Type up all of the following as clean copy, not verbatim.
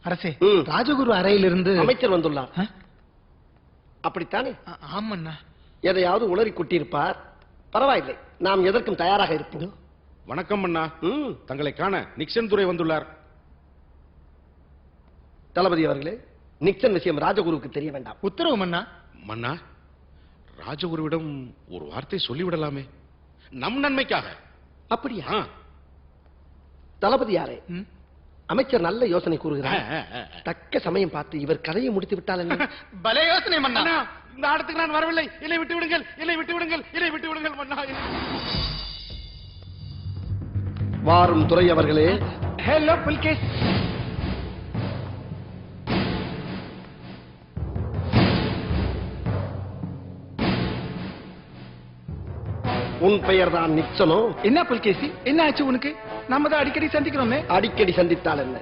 அரசே, ராஜகுரு அறையிலிருந்து அமைச்சர் வந்துள்ளார். அப்படித்தானே? ஆமண்ணா. எதையாவது உளறி கொட்டியிருப்பார். பரவாயில்லை, நாம் எதற்கும் தயாராக இருப்போம். வணக்கம் அண்ணா. தங்களை காண நிக்சன் துரை வந்துள்ளார். தளபதி அவர்களே, நிக்சன் விஷயம் ராஜகுருவுக்கு தெரிய வேண்டாம். உத்தரவு மன்னா. மன்னா, ராஜகுருவிடம் ஒரு வார்த்தை சொல்லிவிடலாமே, நம் நன்மைக்காக. அப்படியா? தளபதி யாரே? அமைச்சர் நல்ல யோசனை கூறுகிறார். தக்க சமயம் பார்த்து இவர் கதையை முடித்து விட்டால் என்ன? பலே யோசனை மன்னா. இந்த ஆட்டத்துக்கு நான் வரவில்லை. இல்லை விட்டு விடுங்கள், இல்லை விட்டு விடுங்கள், இல்லை விட்டு விடுங்கள் மன்னா. வாரும் துரை அவர்களே. ஹலோ புல்கேஷ். உன் பெயர் தான் நிக்சனோ? என்ன புல்கேசி, என்ன ஆச்சு உனக்கு? நம்ம தான் அடிக்கடி சந்திக்கிறோமே. அடிக்கடி சந்தித்தால் என்ன?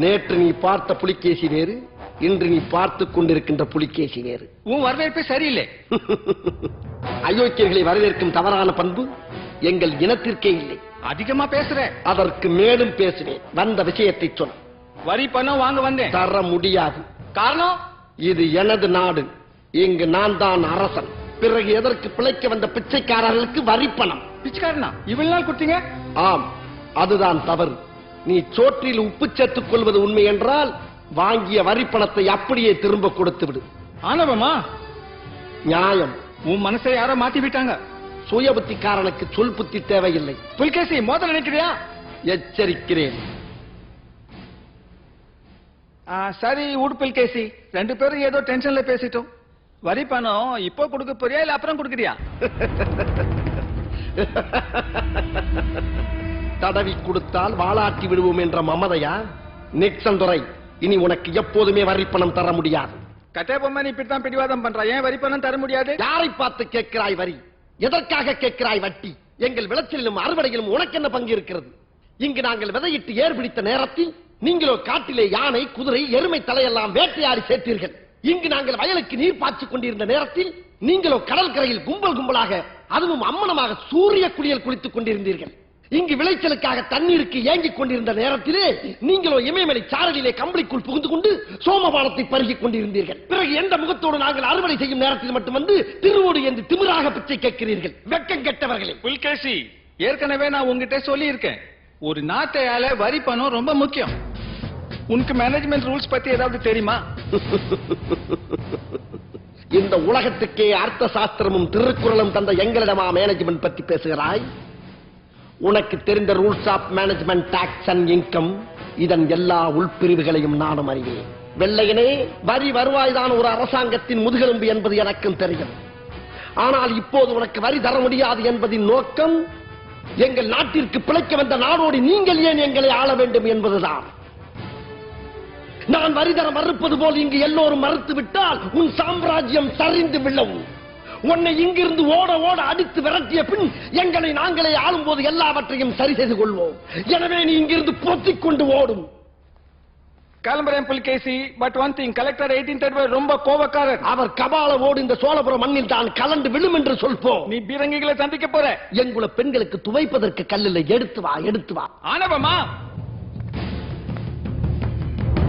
நேற்று நீ பார்த்த புலிகேசி வேறு, இன்று நீ பார்த்துக் கொண்டிருக்கின்ற புலிகேசி வேறு. உன் வரவேற்பே சரியில்லை. அயோக்கியர்களை வரவேற்கும் தவறான பண்பு எங்கள் இனத்திற்கே இல்லை. அதிகமா பேசுற. அதற்கு மேலும் பேசுவேன். வந்த விஷயத்தை சொல். வரி பணம் வாங்க வந்தேன். தர முடியாது. காரணம்? இது எனது நாடு. இங்கு நான் தான் அரசன். பிறகு எதற்கு பிழைக்க வந்த பிச்சைக்காரர்களுக்கு வரி பணம்? பிச்சைக்காரனா? இவ்வளவு நாள் கொடுத்தீங்க? ஆம், அதுதான் தவறு. நீ சோற்றில் உப்பு சேர்த்துக் கொள்வது உண்மை என்றால் வாங்கிய வரி பணத்தை அப்படியே திரும்ப கொடுத்து விடு. ஆனவமா? நியாயம். உன் மனசை யாரோ மாத்தி விட்டாங்க. சுய புத்திக்காரனுக்கு சொல் புத்தி தேவையில்லை. புல்கேசி, மோத நினைக்கிறியா? எச்சரிக்கிறேன். சரி விடு புல்கேசி, ரெண்டு பேரும் ஏதோ டென்ஷன்ல பேசிட்டோம். வரி பணம் இப்போ கொடுக்க போறியா இல்ல அப்புறம் கொடுக்கறியா? தடவி கொடுத்தால் வாளாட்டி விடுவோம் என்ற மமதையா? நிக்சன் துரை, இனி உனக்கு எப்போதுமே வரி பணம் தர முடியாது. கட்டை பொம்மை நீ இப்படித்தான் பிடிவாதம் பண்ற. ஏன் வரி பணம் தர முடியாது? யாரை பார்த்து கேட்கிறாய் வரி? எதற்காக கேட்கிறாய் வட்டி? எங்கள் விளைச்சலிலும் அறுவடையிலும் உனக்கு என்ன பங்கு இருக்கிறது? இங்கு நாங்கள் விதையிட்டு ஏர் பிடித்த நேரத்தில் நீங்களோ காட்டிலே யானை, குதிரை, எருமை தலையெல்லாம் வேட்டையாடி சேர்த்தீர்கள். இங்கு நாங்கள் வயலுக்கு நீர் பாய்ச்சிக் கொண்டிருந்த நேரத்தில் நீங்களோ கடற்கரையில் கும்பல் கும்பலாக, அதுவும் அம்மனமாக சூரிய குளியல் குளித்துக் கொண்டிருந்தீர்கள். இங்கு விளைச்சலுக்காக தண்ணீருக்கு ஏங்கிக் கொண்டிருந்த நேரத்திலே நீங்களோ இமயமலை சாரலிலே கம்பளிக்குள் புகுந்து கொண்டு சோமபானத்தை பருகிக் கொண்டிருந்தீர்கள். பிறகு எந்த முகத்தோடு நாங்கள் அறுவடை செய்யும் நேரத்தில் மட்டும் வந்து திருவோடு என்று திமிராக பிச்சை கேட்கிறீர்கள். வெட்கம் கெட்டவர்களே. புல்கேசி, ஏற்கனவே நான் உங்ககிட்ட சொல்லி இருக்கேன், ஒரு நாட்டையால வரி பணம் ரொம்ப முக்கியம். உனக்கு மேனேஜ்மெண்ட் ரூல்ஸ் பத்தி ஏதாவது தெரியுமா? இந்த உலகத்துக்கே அர்த்த சாஸ்திரமும் திருக்குறளும் தந்த எங்களிடமா மேனேஜ்மெண்ட் பத்தி பேசுகிறாய்? உனக்கு தெரிந்த rules of management, tax and income, இதன் எல்லா உள்பிரிவுகளையும் நானும் அறிவேன். வெள்ளையனே, வரி வருவாய்தான் ஒரு அரசாங்கத்தின் முதுகெலும்பு என்பது எனக்கும் தெரியும். ஆனால் இப்போது உனக்கு வரி தர முடியாது என்பதின் நோக்கம் எங்கள் நாட்டிற்கு பிழைக்க வந்த நாடோடு நீங்கள் ஏன் எங்களை ஆள வேண்டும் என்பதுதான். நான் வரி தர மறுப்பது போல் இங்கு எல்லோரும் மறுத்து விட்டால் உன் சாம்ராஜ்யம் சரிந்து விழும். உன்னை இங்கிருந்து ஓட ஓட அடித்து விரட்டிய பின் எங்களை நாங்களே ஆளும் போது எல்லாவற்றையும் சரி செய்து கொள்வோம். எனவே நீ இங்கிருந்து போத்திக் கொண்டு ஓடும். கிளம்புறேன் புல்கேசி. பட் ஒன் திங், கலெக்டர் 1835 ரொம்ப கோபக்காரர். அவர் கபாலவோடு இந்த சோழபுரம் மண்ணில் தான் கலண்டு விழும் என்று சொல்போம். நீ பீரங்கிகளை சந்திக்க போற. எங்குல பெண்களுக்கு துவைப்பதற்கு கல்லில் எடுத்து வா, எடுத்து வா. ஆனவமா?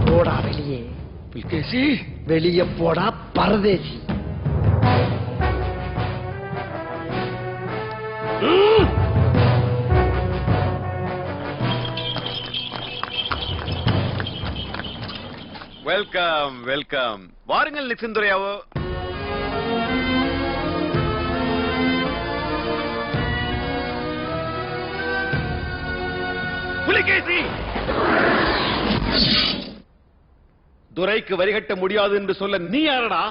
போடா வெளியே. புல்கேசி, வெளியே போடா பரதேசி. Welcome welcome. வாருங்கள் நிக்சன் துரையாவோ. புலிகேசி, துரைக்கு வரி கட்ட முடியாது என்று சொல்ல நீ யாரடா?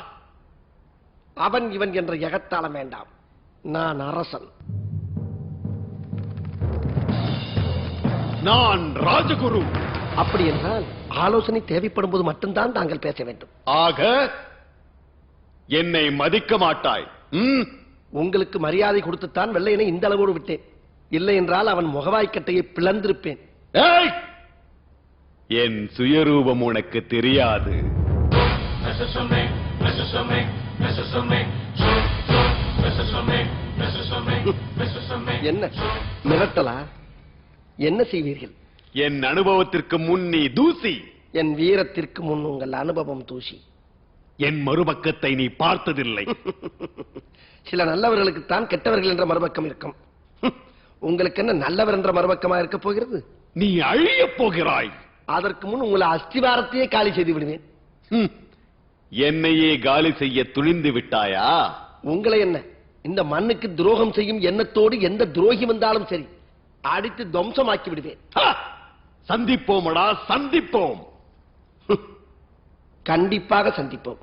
அவன் இவன் என்ற எகத்தாளம் வேண்டாம். நான் அரசன். நான் ராஜகுரு. அப்படி என்றால் ஆலோசனை தேவைப்படும் போது மட்டும்தான் தாங்கள் பேச வேண்டும். ஆக என்னை மதிக்க மாட்டாய். உங்களுக்கு மரியாதை கொடுத்துத்தான் வெள்ளையனை இந்த அளவோடு விட்டேன். இல்லை என்றால் அவன் முகவாய்க்கட்டையை பிளந்திருப்பேன். என் சுயரூபம் உனக்கு தெரியாது. என்ன மிரட்டலா? என்ன செய்வீர்கள்? என் அனுபவத்திற்கு முன் நீ தூசி. என் வீரத்திற்கு முன் உங்கள் அனுபவம் தூசி. என் மறுபக்கத்தை நீ பார்த்ததில்லை. சில நல்லவர்களுக்குத்தான் கெட்டவர்கள் என்ற மறுபக்கம் இருக்கும். உங்களுக்கு என்ன நல்லவர் என்ற மறுபக்கமா இருக்க போகிறது? நீ அழியப் போகிறாய். அதற்கு முன் உங்களை அஸ்திவாரத்தையே காலி செய்து விடுவேன். என்னையே காலி செய்ய துணிந்து விட்டாயா? உங்களை என்ன, இந்த மண்ணுக்கு துரோகம் செய்யும் எண்ணத்தோடு எந்த துரோகி வந்தாலும் சரி அடித்து துவம்சமாக்கி விடுவேன். சந்திப்போமடா, சந்திப்போம். கண்டிப்பாக சந்திப்போம்.